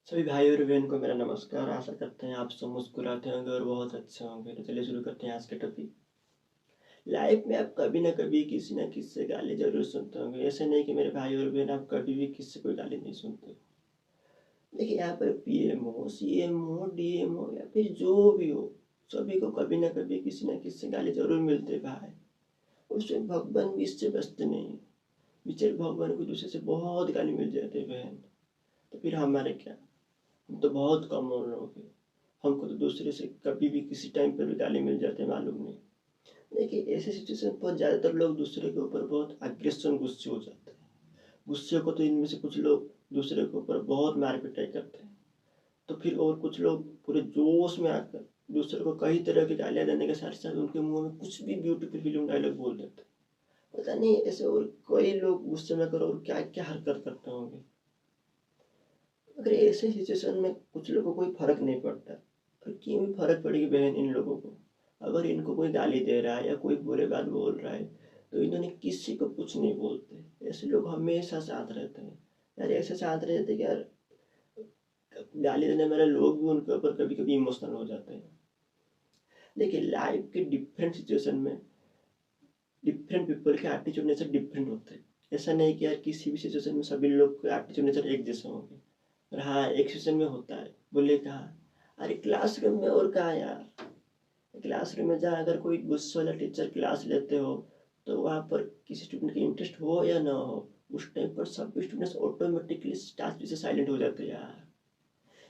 सभी भाई और बहन को मेरा नमस्कार। आशा करते हैं आप सब मुस्कुराते होंगे और बहुत अच्छे होंगे। तो चलिए शुरू करते हैं आज के टॉपिक। लाइफ में आप कभी ना कभी किसी ना किसी से गाली जरूर सुनते होंगे। ऐसे नहीं कि मेरे भाई और बहन आप कभी भी किसी से कोई गाली नहीं सुनते। देखिए, यहाँ पर पीएम हो, सीएम हो, डीएम हो या फिर जो भी हो, सभी को कभी ना कभी किसी ना किसी से गाली जरूर मिलते भाई। उससे भगवान भी इससे बचते नहीं। बेचारे भगवान को दूसरे से बहुत गाली मिल जाते बहन। तो फिर हमारे क्या, हम तो बहुत कम लोग हैं। हमको तो दूसरे से कभी भी किसी टाइम पर भी गाली मिल जाते हैं, मालूम नहीं। देखिए, ऐसे सिचुएशन पर ज़्यादातर लोग दूसरे के ऊपर बहुत अग्रेशन गुस्से हो जाते हैं। गुस्से को तो इनमें से कुछ लोग दूसरे के ऊपर बहुत मार पिटाई करते हैं। तो फिर और कुछ लोग पूरे जोश में आकर दूसरे को कई तरह की गालियाँ देने के साथ साथ उनके मुंह में कुछ भी ब्यूटीफुल फिल्म डायलॉग बोल देते हैं। पता नहीं ऐसे और कई लोग गुस्से में कर और क्या क्या हरकत करते होंगे। अगर ऐसे सिचुएशन में कुछ लोगों को कोई फर्क नहीं पड़ता, और क्यों भी फर्क पड़ेगी बहन इन लोगों को। अगर इनको कोई गाली दे रहा है या कोई बुरे बात बोल रहा है तो इन्होंने किसी को कुछ नहीं बोलते। ऐसे लोग हमेशा साथ रहते हैं। यार ऐसे साथ रहते कि यार गाली देने वाले लोग भी उनके ऊपर कभी कभी इमोशनल हो जाते हैं। देखिए, लाइफ के डिफरेंट सिचुएशन में डिफरेंट पीपल के एटीट्यूड नेचर डिफरेंट होते हैं। ऐसा नहीं कि यार किसी भी सिचुएशन में सभी लोग के एटीट्यूड नेचर एक जैसे होंगे। और हाँ, एक सिचुएशन में होता है, बोले कहा, अरे क्लासरूम में और कहा यार, क्लासरूम में जहाँ अगर कोई गुस्से वाला टीचर क्लास लेते हो तो वहाँ पर किसी स्टूडेंट की इंटरेस्ट हो या ना हो, उस टाइम पर सब स्टूडेंट्स ऑटोमेटिकली स्टाफ से साइलेंट हो जाते हैं यार।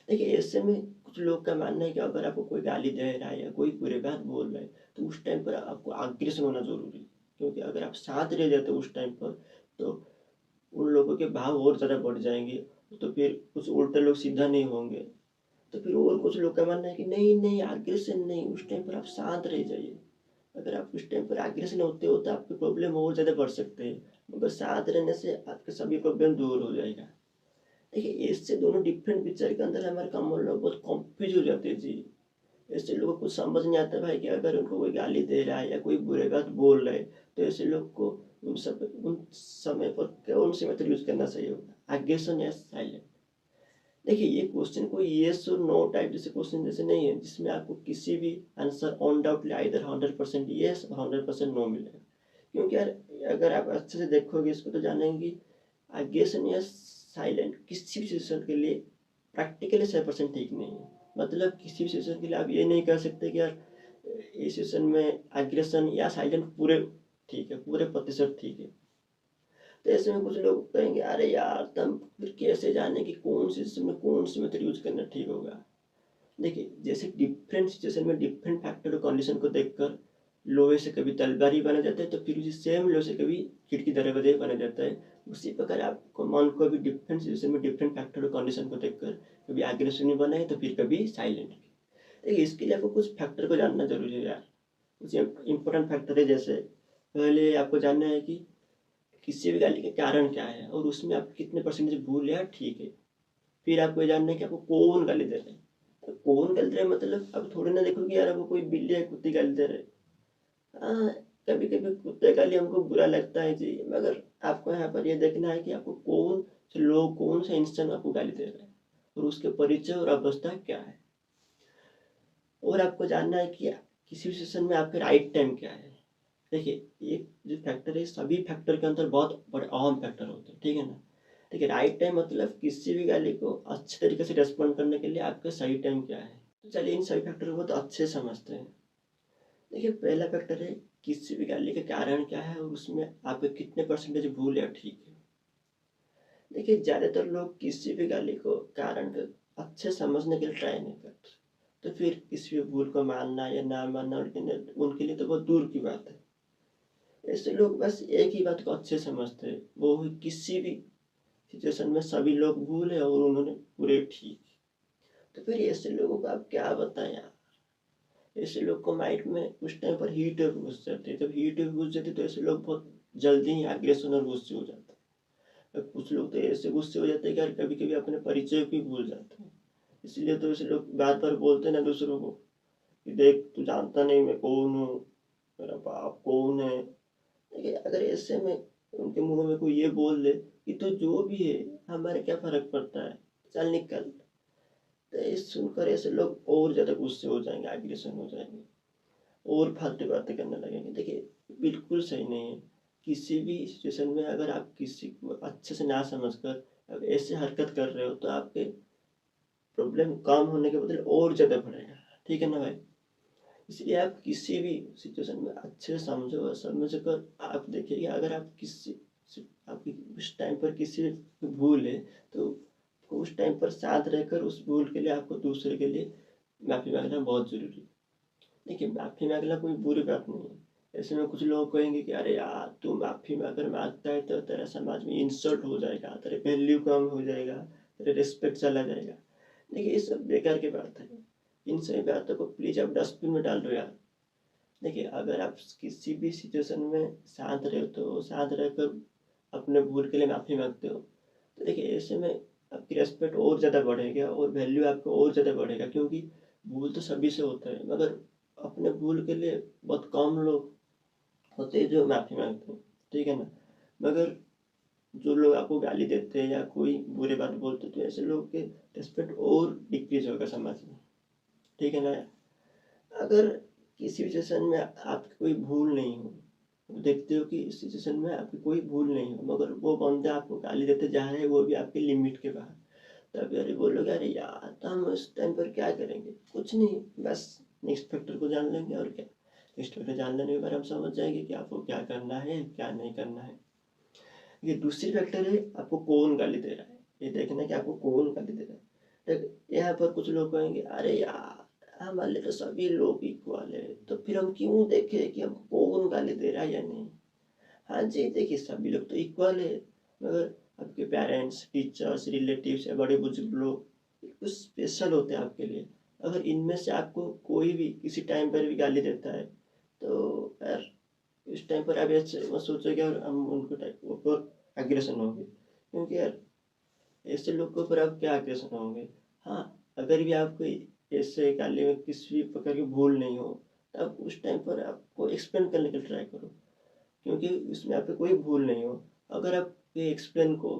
देखिए, ऐसे में कुछ लोग का मानना है कि अगर आपको कोई गाली दे रहा है या कोई बुरे बात बोल रहा है तो उस टाइम पर आपको अग्रेशन होना जरूरी है। क्योंकि अगर आप शांत रह जाते हो उस टाइम पर तो उन लोगों के भाव और ज़्यादा बढ़ जाएंगे। तो फिर कुछ उल्टे लोग सीधा नहीं होंगे। तो फिर और कुछ लोग का मानना है कि नहीं नहीं, अग्रेशन नहीं, उस टाइम पर आप शांत रह जाइए। अगर आप उस टाइम पर अग्रेशन होते हो तो आपके प्रॉब्लम और ज़्यादा बढ़ सकते हैं, मगर शांत रहने से आपके सभी प्रॉब्लम दूर हो जाएगा। देखिए, इससे दोनों डिफरेंट पिक्चर के अंदर हमारे कॉमन लोग बहुत कन्फ्यूज हो जाते हैं जी। ऐसे लोगों को समझ नहीं आता भाई कि अगर उनको कोई गाली दे रहा है या कोई बुरे बात बोल रहा है तो ऐसे लोग को उन समय पर कौन सी मेथड यूज करना सही होगा, अग्रेशन या साइलेंट। देखिए, ये क्वेश्चन कोई येस और नो टाइप जैसे क्वेश्चन जैसे नहीं है जिसमें आपको किसी भी answer on doubtly either 100% yes और 100% नो मिलेगा। क्योंकि यार अगर आप अच्छे से देखोगे इसको तो जानेंगे अग्रेशन या साइलेंट किसी भी सिचुएशन के लिए प्रैक्टिकली 100% ठीक नहीं है। मतलब किसी भी सिचुएशन के लिए आप ये नहीं कह सकते कि यार इस सिचुएशन में अग्रेशन या साइलेंट पूरे ठीक है, पूरे प्रतिशत ठीक है। तो ऐसे में कुछ लोग कहेंगे अरे यार तुम फिर कैसे जाने कि कौन सी सिस्टम में कौन सी मेथड यूज करना ठीक होगा। देखिए, जैसे डिफरेंट सिचुएशन में डिफरेंट फैक्टर और कंडीशन को देखकर लोहे से कभी तलवार बना जाता है तो फिर उसी सेम लोहे से कभी खिड़की दरवाजा बना जाता है। उसी प्रकार आपको मन को भी डिफरेंट सिचुएशन में डिफरेंट फैक्टर और कंडीशन को देखकर कभी अग्रेसिव बना है तो फिर कभी साइलेंट। देखिए, इसके लिए आपको कुछ फैक्टर को जानना जरूरी है यार। कुछ इंपॉर्टेंट फैक्टर है, जैसे पहले आपको जानना है कि किसी भी गाली के कारण क्या है और उसमें आप कितने परसेंटेज भूल या ठीक है। फिर आपको ये जानना है कि आपको कौन गाली दे रहे हैं। तो कौन गाली दे रहा है मतलब अब थोड़ी ना देखो कि यार आपको कोई बिल्ली या कुत्ती गाली दे रहे हैं। हाँ, कभी कभी कुत्ते गाली हमको बुरा लगता है जी, मगर आपको यहाँ पर ये देखना है कि आपको कौन से लोग कौन सा इंसान आपको गाली दे रहे हैं और उसके परिचय और अवस्था क्या है। और आपको जानना है कि किसी भी सिचुएशन में आपका राइट टाइम क्या है। देखिए, ये जो फैक्टर है सभी फैक्टर के अंदर बहुत बड़े अहम फैक्टर होते हैं, ठीक है ना। देखिए, राइट टाइम मतलब किसी भी गाली को अच्छे तरीके से रेस्पॉन्ड करने के लिए आपका सही टाइम क्या है। तो चलिए इन सभी फैक्टर को बहुत अच्छे से समझते हैं। देखिए, पहला फैक्टर है किसी भी गाली का कारण क्या है और उसमें आपके कितने परसेंटेज भूल या ठीक है। देखिए, ज़्यादातर लोग किसी भी गाली को कारण को अच्छे समझने के लिए ट्राई नहीं करते। तो फिर किसी भी भूल को मानना या ना मानना उनके लिए तो बहुत दूर की बात है। ऐसे लोग बस एक ही बात को अच्छे समझते हैं, वो है किसी भी सिचुएशन में सभी लोग भूल है और उन्होंने पूरे ठीक। तो फिर ऐसे लोगों को आप क्या बताएं यार। ऐसे लोग को माइंड में उस टाइम पर हीट वेव घुस जाती है। जब हीट वेव घुस जाती है तो ऐसे लोग बहुत जल्दी ही एग्रेशन और गुस्से हो जाते हैं। कुछ लोग तो ऐसे गुस्से हो जाते हैं कि यार कभी कभी अपने परिचय भी भूल जाते हैं। इसलिए तो ऐसे लोग बार बार बोलते हैं ना दूसरों को कि देख तू जानता नहीं मैं कौन हूँ, मेरा बाप कौन है। देखिए, अगर ऐसे में उनके मुंह में कोई ये बोल दे कि तो जो भी है हमारे क्या फर्क पड़ता है, चल निकल, तो ये सुनकर ऐसे लोग और ज़्यादा गुस्से हो जाएंगे, एग्रेशन हो जाएंगे और फालतू बातें करने लगेंगे। देखिए बिल्कुल सही नहीं है। किसी भी सिचुएशन में अगर आप किसी को अच्छे से ना समझ कर अब ऐसे हरकत कर रहे हो तो आपके प्रॉब्लम कम होने के बदले और ज़्यादा बढ़ेगा। ठीक है ना भाई? इसलिए आप किसी भी सिचुएशन में अच्छे से समझो और समझ कर आप देखिए कि अगर आप आपकी उस टाइम पर किसी की भूल है तो उस टाइम पर शांत रहकर उस भूल के लिए आपको दूसरे के लिए माफ़ी मांगना बहुत ज़रूरी है। देखिए माफ़ी मांगना कोई बुरी बात नहीं है। ऐसे में कुछ लोग कहेंगे कि अरे यार तू माफ़ी अगर मांगता है तो तेरा समाज में इंसल्ट हो जाएगा, तेरे वैल्यू कम हो जाएगा, तेरे रिस्पेक्ट चला जाएगा। देखिए ये सब बेकार की बात है। इन सभी बातों को प्लीज़ आप डस्टबिन में डाल दो यार। देखिए अगर आप किसी भी सिचुएशन में शांत रहे हो तो शांत रहकर अपने भूल के लिए माफ़ी मांगते हो तो देखिए ऐसे में आपकी रेस्पेक्ट और ज़्यादा बढ़ेगा और वैल्यू आपको और ज़्यादा बढ़ेगा, क्योंकि भूल तो सभी से होता है मगर अपने भूल के लिए बहुत कम लोग होते हैं जो माफ़ी मांगते हैं। ठीक है ना? मगर जो लोग आपको गाली देते हैं या कोई बुरे बात बोलते हैं तो ऐसे लोग के रिस्पेक्ट और डिक्रीज होगा समाज में। ठीक है ना? अगर किसी सिचुएशन में आपकी कोई भूल नहीं हो, देखते हो कि इस सिचुएशन में आपकी कोई भूल नहीं हो मगर वो बंदा आपको गाली देते जा रहे हैं वो भी आपके लिमिट के बाहर, तब अरे बोलोगे अरे यार तो हम उस टाइम पर क्या करेंगे, कुछ नहीं, बस नेक्स्ट फैक्टर को जान लेंगे और क्या। नेक्स्ट फैक्टर जान लेने के बाद हम समझ जाएंगे कि आपको क्या करना है क्या नहीं करना है। ये दूसरी फैक्टर है आपको कौन गाली दे रहा है, ये देखना कि आपको कौन गाली दे रहा है। यहाँ पर कुछ लोग कहेंगे अरे यार हमारे लिए तो सभी लोग इक्वल है तो फिर हम क्यों देखें कि हमको कौन गाली दे रहा है या नहीं। हाँ जी देखिए सभी लोग तो इक्वल है मगर आपके पेरेंट्स, टीचर्स, रिलेटिव्स या बड़े बुजुर्ग लोग कुछ स्पेशल होते हैं आपके लिए। अगर इनमें से आपको कोई भी किसी टाइम पर भी गाली देता है तो यार इस टाइम पर आप ऐसे मत सोचोगे और हम उनको टाइप ऊपर एग्रेशन होंगे, क्योंकि यार ऐसे लोग के ऊपर आप क्या एग्रेशन होंगे। हाँ अगर भी आपको ऐसे गाली में किसी भी प्रकार की भूल नहीं हो तब उस टाइम पर आपको एक्सप्लेन करने का ट्राई करो, क्योंकि इसमें आपकी कोई भूल नहीं हो। अगर आप ये एक्सप्लेन को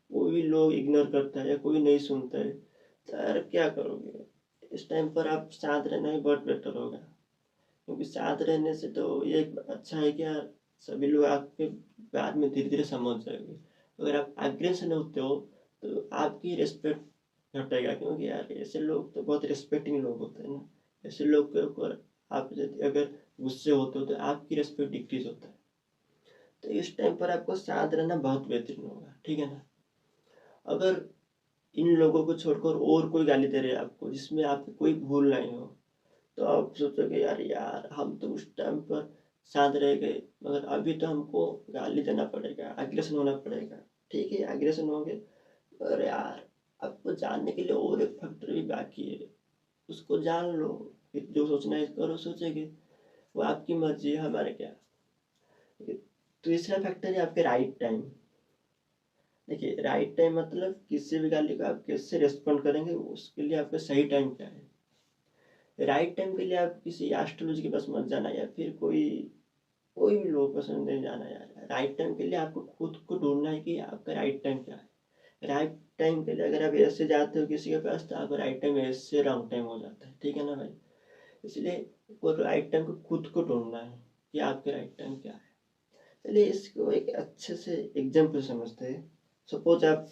कोई भी लोग इग्नोर करता है या कोई नहीं सुनता है तो यार क्या करोगे। इस टाइम पर आप शांत रहना ही बहुत बेटर होगा, क्योंकि शांत रहने से तो ये अच्छा है कि यार सभी लोग आपके बाद में धीरे धीरे समझ जाएंगे। अगर आप एग्रेशन होते हो तो आपकी रिस्पेक्ट घटेगा, क्योंकि यार ऐसे लोग तो बहुत रिस्पेक्टिंग लोग होते हैं ना। ऐसे लोग के ऊपर आप यदि अगर गुस्से होते हो तो आपकी रिस्पेक्ट डिक्रीज होता है। तो इस टाइम पर आपको शांत रहना बहुत बेहतरीन होगा। ठीक है ना? अगर इन लोगों को छोड़कर और कोई गाली दे रहे हैं आपको जिसमें आपकी कोई भूल नहीं हो तो आप सोचोगे यार यार हम तो उस टाइम पर शांत रह गए मगर अभी तो हमको गाली देना पड़ेगा, एग्रेशन होना पड़ेगा। ठीक है एग्रेशन हो गए पर यार आपको जानने के लिए और एक फैक्टर भी बाकी है, उसको जान लो। फिर जो सोचना है करो, सोचेंगे वो आपकी मर्जी है, हमारे क्या। तीसरा फैक्टर है आपके राइट टाइम। देखिए राइट टाइम मतलब किसी भी गाली को आप कैसे रिस्पॉन्ड करेंगे उसके लिए आपका सही टाइम क्या है। राइट टाइम के लिए आप किसी एस्ट्रोलॉजी के पास मत जाना या फिर कोई कोई भी लोग पसंद नहीं जाना यार। राइट टाइम के लिए आपको खुद को ढूंढना है कि आपका राइट टाइम क्या है। राइट टाइम के लिए अगर आप ऐसे जाते हो किसी के पास तो आपका राइट टाइम ऐसे रॉन्ग टाइम हो जाता है। ठीक है ना भाई? इसलिए वो राइट टाइम को खुद को ढूंढना है कि आपके राइट टाइम क्या है। चलिए इसको एक अच्छे से एग्जाम्पल समझते हैं। सपोज आप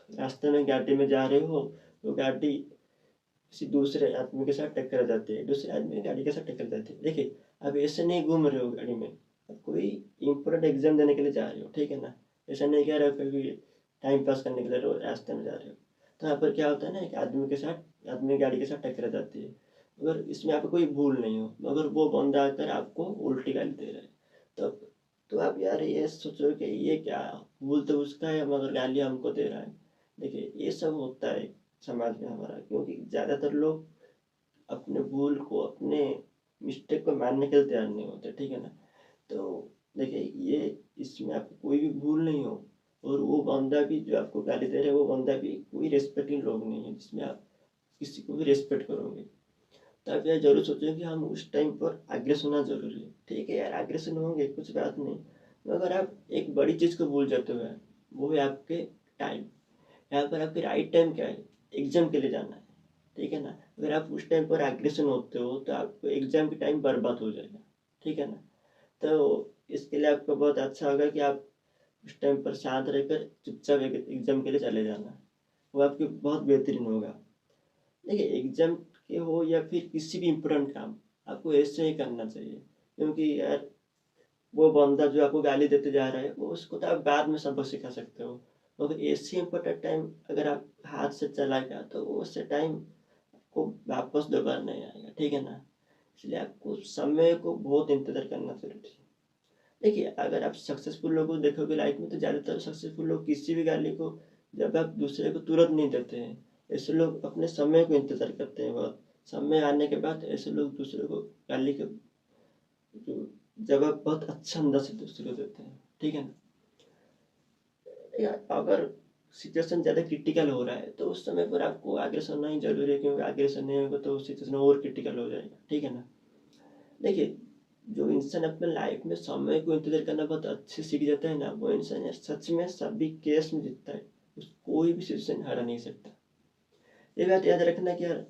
रास्ते में गाड़ी में जा रहे हो तो गाड़ी किसी दूसरे आदमी के साथ टक्कर जाती है, दूसरे आदमी की गाड़ी के साथ टक्कर जाती है। देखिए आप ऐसे नहीं घूम रहे हो गाड़ी में, आप कोई इम्पोर्टेंट एग्जाम देने के लिए जा रहे हो। ठीक है ना? ऐसा नहीं कह रहे हो कभी टाइम पास करने के लिए रास्ते में जा रहे हो। तो यहाँ पर क्या होता है ना कि आदमी गाड़ी के साथ टक्कर जाती है मगर इसमें आपको कोई भूल नहीं हो मगर वो बंदा आकर आपको उल्टी गाली दे रहा है। तो तो आप यार ये सोचो कि ये क्या, भूल तो उसका है मगर गाली हमको दे रहा है। देखिए ये सब होता है समाज में हमारा, क्योंकि ज़्यादातर लोग अपने भूल को अपने मिस्टेक को मानने के लिए तैयार नहीं होते। ठीक है ना? तो देखिए ये इसमें आपको कोई भी भूल नहीं हो और वो बंदा भी जो आपको गाली दे रहा है वो बंदा भी कोई रेस्पेक्टिंग लोग नहीं है जिसमें आप किसी को भी रेस्पेक्ट करोगे। तो आप यार जरूर सोचो कि हम उस टाइम पर अग्रेस होना जरूरी है। ठीक है यार अग्रेसन होंगे कुछ बात नहीं, मगर आप एक बड़ी चीज़ को भूल जाते हो यार, वो है आपके टाइम। यहाँ पर आपके राइट टाइम क्या है, एग्जाम के लिए जाना है। ठीक है ना। अगर आप उस टाइम पर एग्रेशन होते हो तो आपको एग्जाम के टाइम बर्बाद हो जाएगा, ठीक है ना। तो इसके लिए आपको बहुत अच्छा होगा कि आप उस टाइम पर शांत रहकर चुपचाप एग्जाम के लिए चले जाना, वो आपके बहुत बेहतरीन होगा। देखिए एग्जाम के हो या फिर किसी भी इम्पोर्टेंट काम, आपको ऐसे ही करना चाहिए, क्योंकि यार वो बंदा जो आपको गाली देते जा रहा है वो उसको तो आप बाद में सबक सिखा सकते हो, मगर ऐसे इम्पोर्टेंट टाइम अगर आप हाथ से चला गया तो वो उससे टाइम को वापस दोबारा नहीं आएगा, ठीक है ना। इसलिए आपको समय को बहुत इंतजार करना जरूरी है। देखिए अगर आप सक्सेसफुल लोगों को देखोगे लाइफ में तो ज़्यादातर सक्सेसफुल लोग किसी भी गाली को जवाब दूसरे को तुरंत नहीं देते हैं। ऐसे लोग अपने समय को इंतजार करते हैं, बहुत समय आने के बाद ऐसे लोग दूसरे को गाली के जो जवाब बहुत अच्छा अंदाज से दूसरे को देते हैं, ठीक है ना। या अगर सिचुएशन ज़्यादा क्रिटिकल हो रहा है तो उस समय पर आपको आग्रेसन होना ही जरूरी है, क्योंकि आग्रेसन नहीं होगा तो सिचुएशन और क्रिटिकल हो जाएगा, ठीक है ना। देखिए जो इंसान अपने लाइफ में समय को इंतजार करना बहुत अच्छे सीख जाता है ना, वो इंसान यार सच में सभी केस में जीतता है, कोई भी सिचुएशन हरा नहीं सकता। ये बात याद रखना कि यार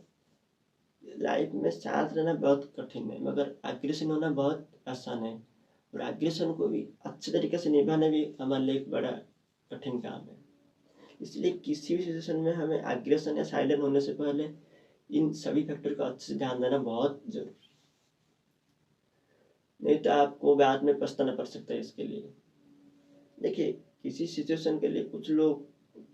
लाइफ में शांत रहना बहुत कठिन है, मगर एग्रेशन होना बहुत आसान है, और एग्रेशन को भी अच्छे तरीके से निभाना भी हमारे लिए एक बड़ा कठिन काम है। इसलिए किसी भी सिचुएशन में हमें एग्रेशन या साइलेंट होने से पहले इन सभी फैक्टर का अच्छे से ध्यान देना बहुत जरूरी, नहीं तो आपको बाद में पछताना पड़ सकता है इसके लिए। देखिए किसी सिचुएशन के लिए कुछ लोग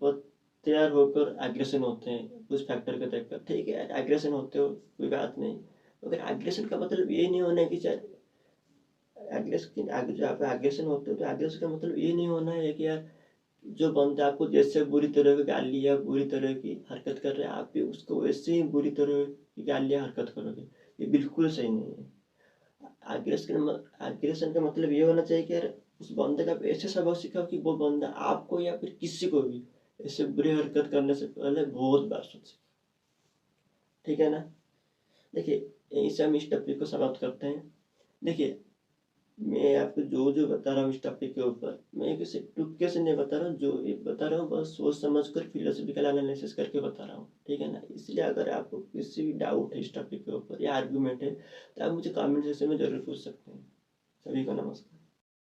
बहुत तैयार होकर एग्रेशन होते हैं कुछ फैक्टर को देखकर, ठीक है एग्रेशन होते हो कोई बात नहीं, मगर एग्रेशन का मतलब ये नहीं होना है कि चाहे एग्रेशन जो आप एग्रेशन होते हो तो एग्रेशन का मतलब ये नहीं होना है कि यार जो बंदा आपको जैसे बुरी तरह की गाली या बुरी तरह की हरकत कर रहे हैं आप भी उसको वैसे ही बुरी तरह की गाली या हरकत करोगे, ये बिल्कुल सही नहीं है। एग्रेशन का मतलब ये होना चाहिए कि यार उस बंदे का ऐसे सबक सिखाओ कि वो बंदा आपको या फिर किसी को भी ऐसे बुरी हरकत करने से पहले बहुत बार सोचे, ठीक है ना। देखिए यहीं से हम इस टॉपिक को समाप्त करते हैं। देखिए मैं आपको जो जो बता रहा हूँ इस टॉपिक के ऊपर मैं किसी तुक्के से नहीं बता रहा हूँ, जो ये बता रहा हूँ बस सोच समझ कर फिलोसफिकल एनालिसिस करके बता रहा हूँ, ठीक है ना। इसलिए अगर आपको किसी भी डाउट है इस टॉपिक के ऊपर या आर्गूमेंट है तो आप मुझे कमेंट सेक्शन में जरूर पूछ सकते हैं। सभी को नमस्कार।